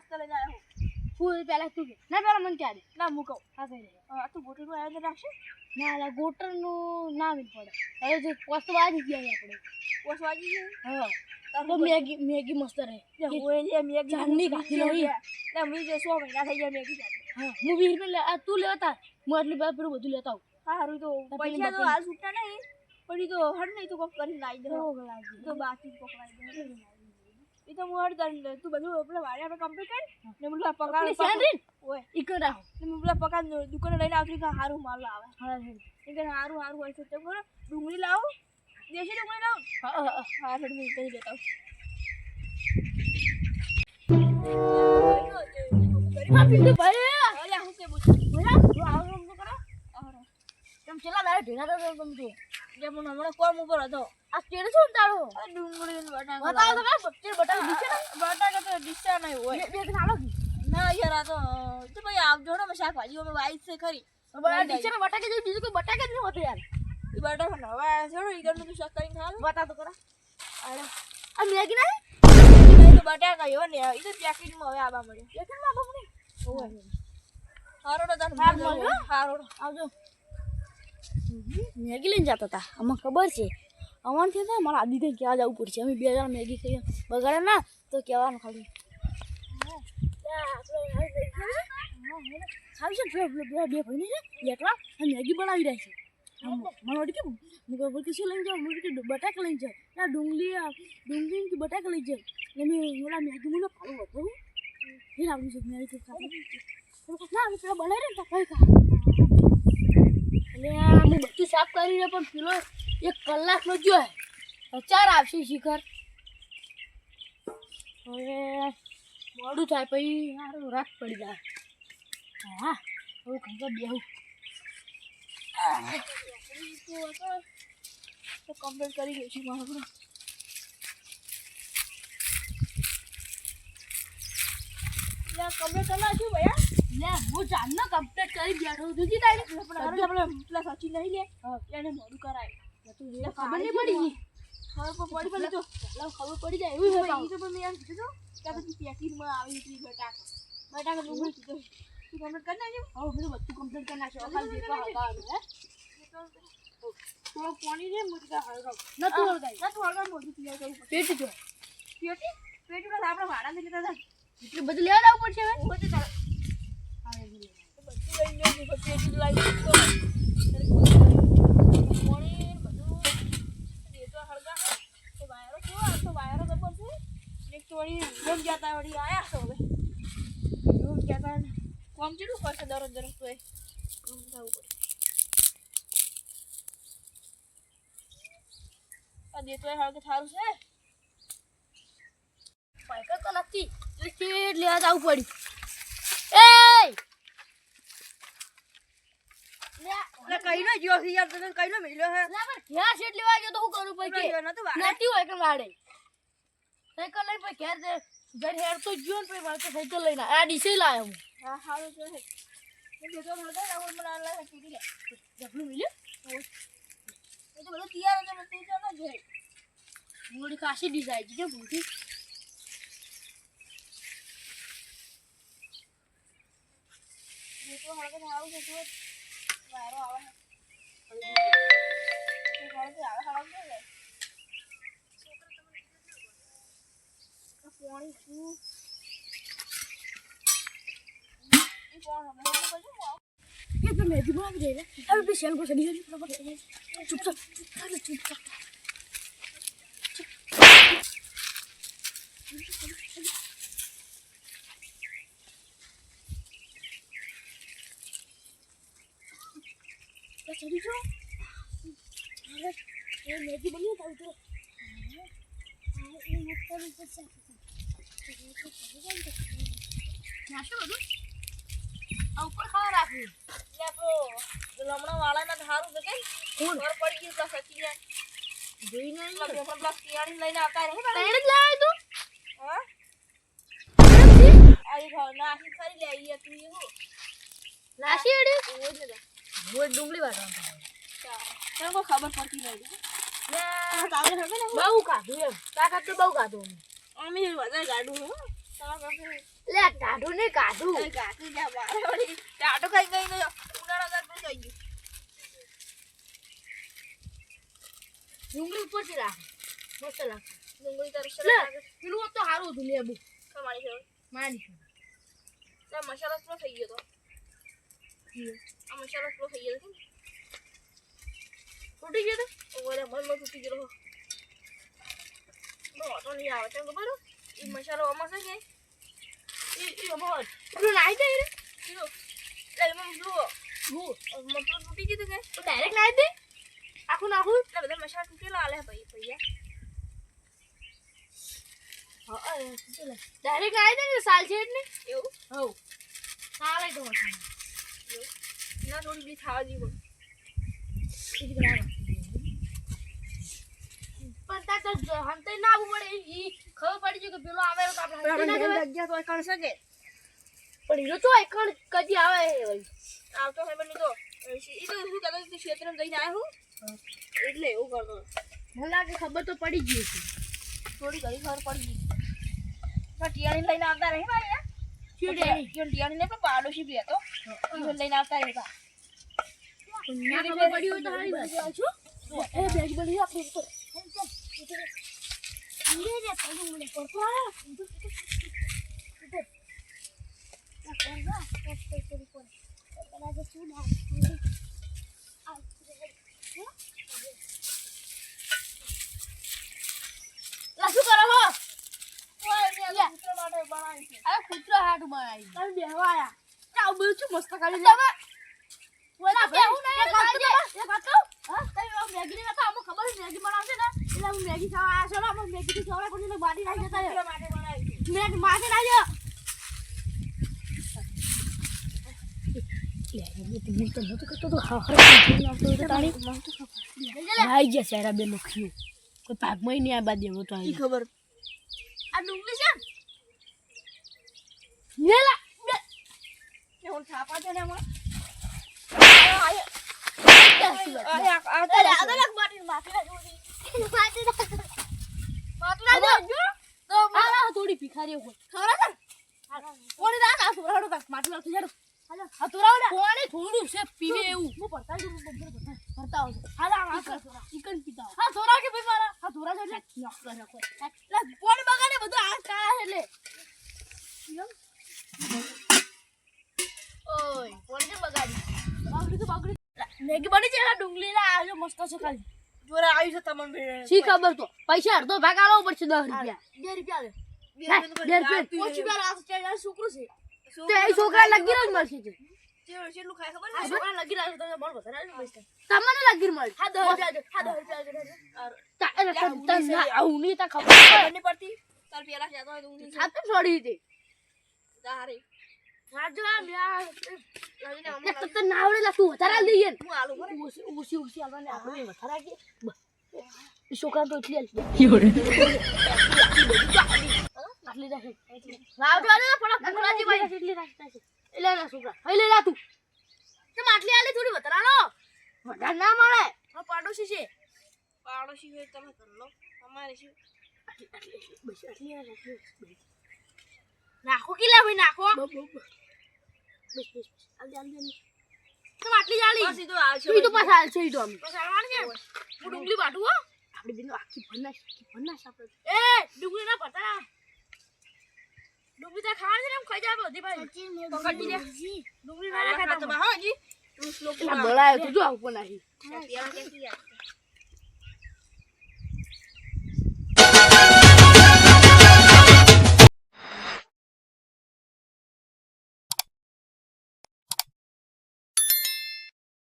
મસ્ત લઈને આવ્યો ફૂલ પેલા તું ના પેલા મને ક્યારે ના મૂકો હા કઈ નહીં તું ગોટનું આયોજન રાખશે ના લા ગોટરનું ના મિલ પડે હવે જો પોસ્ટ વાજી ગયા આપણે પોસ વાગી ગઈ હા તો મેગી મસ્ત રહે ઓય મેગી જાનની ગાતી નહીં ના મી જે 100 મહિના થઈ ગયા મેગી ખાતે હા હું 20 રૂપિયા તું લેતા હું આટલી બાર પેલું બધું લેતા આવું હારું તો પૈસા તો હાલ છૂટતા નહીં પણ ઈ તો હડ નહીં તો કોક કરીને લાવી દે તો બાકી પકડાઈ દે ઈ તો હું હડ કરી દે તું બધું પેલા વાડે આપણે કમ્પ્લીટ કર ને પેલા પગાર ઓય ઈ કરાવ ને પેલા પગાર દુકાને લઈને આવતી તો હારું માલ આવે હા એ કે હારું હોય છે તો કરો ડુંગળી લાવો દેશી ડુંગળી લાવો હા ફેર હું કહી દેતા હા પીધું ભાઈ અલ્યા હું કે બોલ બોલા તું આવો તો કરો આરો તમ ચલા લાવ ઢેના તો તમ તું જે મને હમણાં કોમ ઉપર હતો આ સ્ટેડ શું તારો આ ડુંગળી ને બટાકા બતાવ તો કા બચ્ચે બટાકા દીશે બટાકા તો દિશા નહીં હોય બે કે નાલો ના યાર આ તો ભાઈ આવજો ને શાકભાજી અમે વાઈસ છે ખરી બડા દીશે ને બટાકા જેવું બીજું કોઈ બટાકા જ નહીં હોતું યાર ઈ બટાકા નવા છોડો ઈ ગરનું તો શાક કરીને ખાવ બતા તો કરા અરે આ મેગી નહીં તો બટાકા એવો ને ઈ તો પેકેટમાં હવે આવા મળ્યો પેકેટમાં આવા મળે ઓય હારો તો તને હારો આવજો મેગી લઈને જતા હતા અમને ખબર છે અમારથી તો મારા આદિ ત્યાં ક્યાં જવું પડશે અમે બે જણા મેગી ખાઈએ બગાડે ના તો કહેવાનું ખાલી ખાવી છે બે ભાઈને છે એકલા મેગી બનાવી રહ્યા છે મને વળી કે મું કે શું લઈને જાઉં મું કે બટાકા લઈને જાઉં ના ડુંગળી કે બટાકા લઈ જાઉં ને મેં ઓલા મેગી મને ફાળું હતું એ લાવું છે મેગી ખાતી ના અમે પેલા બનાવી રહ્યા કઈ ખા એટલે હું બધું સાફ કરીને પણ પેલો 1 કલાકનો જો ચાર આવશે શિખર હવે મોડું થાય પછી મારું રાત પડી જાય હા હવે ખબર બેહું તો કમ્પ્લીટ કરી ગઈ છું મારું યા કમ્પ્લીટ કરવા છું ભૈયા લે હું જાનનો કમ્પ્લીટ કરી બેઠો દૂધી તારે પણ આપણે પેલા સચિન નહીં લે એને મોડું કરાય તું ખબર નહીં પડી ખબર પડી તો ખબર પડી જાય એવું હોય ઈ તો પણ મેં એમ કીધું કે પછી પેકિંગમાં આવી હતી બટાકા ડુંગળી કીધું તું કમ્પ્લીટ કરી નાખ્યું હવે બધું કમ્પ્લીટ કરી નાખ્યો ખાલી જેટલા હતા હે થોડો પાણી ને મુજકા હળગાવ નતું હળગાઈ નતું હળગાવ મોઢું પીવા જવું પેટી જો પેટી આપણે ભાડા ને લેતા હતા એટલે બધું લેવા જવું પડશે હવે બધું તારે બધું લઈને જવું પેટી લાવી તો પાણી બધું એ તો હળગાવ તો વાયરો કેવો તો વાયરો જબર છે એક તો વળી લોક જાતા વળી આયા છો હવે લોક જાતા કોમ ચેટલું કરશે દરરોજ તો એ કોમ થવું પડે આ દેતો હળગે થારું છે પૈકા તો નથી એટલે શેડ લેવા જવું પડ્યું લે કઈ નો જ્યો છે યાર તને કઈ નો મેલ્યો હે લા પણ ઘેર શેડ લેવા ગયો તો હું કરું પછી નતું વાડે નથી હોય કે વાડે સાયકલ લઈ પછી ઘેર ઘર હેર તો જ્યો ને પછી મારે તો સાયકલ લઈને આ ડીસે લાયો હું હા હારું છે એ દેતો હળગે આવો મને આ લે કીધી લે જબલું મિલ્યું એ તો બધું તૈયાર છે તું જો ના જોઈ મોડી ખાસી ડીસ આવી છે ભૂખી દેતો હળગે થારું છે તો વાયરો આવે હળગે આવે હળગે લે પાણી શું ઈ કોણ હવે બધું ये तो मैं भी भाग रही है अभी भी शेल को सड़ी सड़ी चुप चुप सड़ी जो अरे ये मैगी बनी था उधर ये मुट्ठा ऊपर से नाश्ता करो आ ऊपर खा રાખું લે તો લમણા વાળાના ધારું છે કે કોણ ખબર પડી ગઈ કે સચી જાય જોઈ નહીં એટલે પેપર કિયાણી લઈને આવતા રહે તૈણ જ લાવ્યો તું હા આઈ ભાવ ના આખી ખરી લે ઈ તું એવું નાસી એડી ઓય ને બોય ડુંગળી વાટવાનું તને કોઈ ખબર પડતી નહીં લે તારે હવે ને બહુ કાઢું એમ કાકા તો બહુ કાઢું અમે વધારે ગાડું હો તમારા પાસે લે ટાઢું ને કાઢું કાકી જા મારે વળી ટાટો ખાઈ ગઈ ને ઉનાળા દાંત થઈ ગયું ડુંગળી ઉપરથી રાખ મસ્ત લાગે ડુંગળી તારી સરસ લે લાગે પેલું તો સારું હતું લેબુ તમારી છે માની લે મસાલો સ્લો થઈ ગયો તો આ મસાલો સ્લો થઈ ગયો તો તૂટી ગયો તો ઓરે મનમાં તૂટી ગયો નો તો નહીં આવે તને ખબર એ મસાલો આમાં છે કે એ અમોર પેલું નાઈ જાય રે કીધું લે એમાં જુઓ હું મતલબ તૂટી ગયું કે તો ડાયરેક્ટ નાઈ દે આખું નાખું એટલે બધા મસાલા તૂટેલા આલે ભાઈ ભૈયા હા ડાયરેક્ટ નાઈ દે ને સાલ છે એટલે એવું હવ સાલે તો મસાલા ના થોડી બી ખાવા દીધું પણ તા તો હંતે ના આવવું પડે ઈ ખબર પડી ગયું કે પેલો આવેલો તો આપણે હંતે ના જવાય. જગ્યા તો કણ શકે પણ હીરો તો એકણ કદી આવે વળી આવતો હોય બની તો એ તો શું કહેતો કે ક્ષેત્રમાં જઈને આવ્યો હું એટલે એવું કરતો મને લાગે ખબર તો પડી ગઈ છે થોડી ઘણી ખબર પડી ગઈ પણ ટિયાણી લઈને આવતા રહે ભાઈ યાર ટિયાણી ને પણ પાડોશી બી હતો ઈ લઈને આવતા રહેતા ના ખબર પડી હોય તો હારી વાત એ બેગ બની આપણે તો લે લે પેલું મને પડતો આ શું કરો હો કૂતરો હાથ બનાવી તમે બેહવાયા આવું બધું શું મસ્ત કરી તમે ઓલા બેહું ને એક વાત કહું હા તમે મેગી ના ખાવ ખબર છે મેગી બનાવશે ને એટલે હું મેગી ખાવા આયા છો ને મેગી થી ખવડાય કોઈને બાડી નાખી જતા માટે બનાવી મેગ માથે નાખ્યો ખબર આ ડુંગળી છે ને હું થાપા છે ને એમાં થોડી ભિખારી થોડું છે પીવે એવું ભરતા ચિકન પીતા હા થોડા કે ભાઈ મારા હા થોડા છે એટલે પોણી બગાડે બધું આ કાળા છે એટલે ઓય પોણી બગાડી બગડી મેગી બની છે ડુંગળી ના આજો મસ્ત છે ખાલી જોરે આવી છે તમને શી ખબર તો પૈસા અડધો ભાગ આલો પડશે 10 રૂપિયા 2 રૂપિયા લે છોકરું છે તે એ છોકરા લગી રહ્યો મળશે છે કેટલું ખાય ખબર આ ને છોકરા લગી રહ્યો તો મળ વધારે પૈસા તમને લગી મળ હા 10 રૂપિયા આવું નહીં તા ખબર નહીં પડતી તાર પેલા જતો હોય તો હું સાત છોડી દે તારી રાજવા મ્યા લાવીને એક તો ના આવડે લા તું વધારે લઈએ હું આલુ ભરે ઓછી આવવાને આપણે વધારે કે છોકરા તો એટલી આટલી રાખે લાવજો ને પણ કુકડાજી ભાઈ એટલી રાખતા છે એટલે ના છોકરા હઈ લે લા તું તે માટલી આલે થોડી વધારાનો વધાર ના મળે આ પાડોશી છે પાડોશી હોય તમે કર લો અમારે શું બસ આટલી રાખી નાખો કિલા ભાઈ નાખો બસ આલજે તો માટલી જાળી બસ ઈ તો આવશે ઈ તો પાછા આલશે ઈ તો અમે બસ આવવાનું છે હું ડુંગળી બાટું હો આપણે બેનો આખી ભરનાશ આપણે એ ડુંગળી ના પતા ડુંગળી તા ખાવાની છે ને એમ ખાઈ જાય બધી ભાઈ તો કટી દે ડુંગળી ના ખાતા તો હા જી તું સ્લો બળાયો તો જો આવું પણ નહીં પેલા કેથી યાર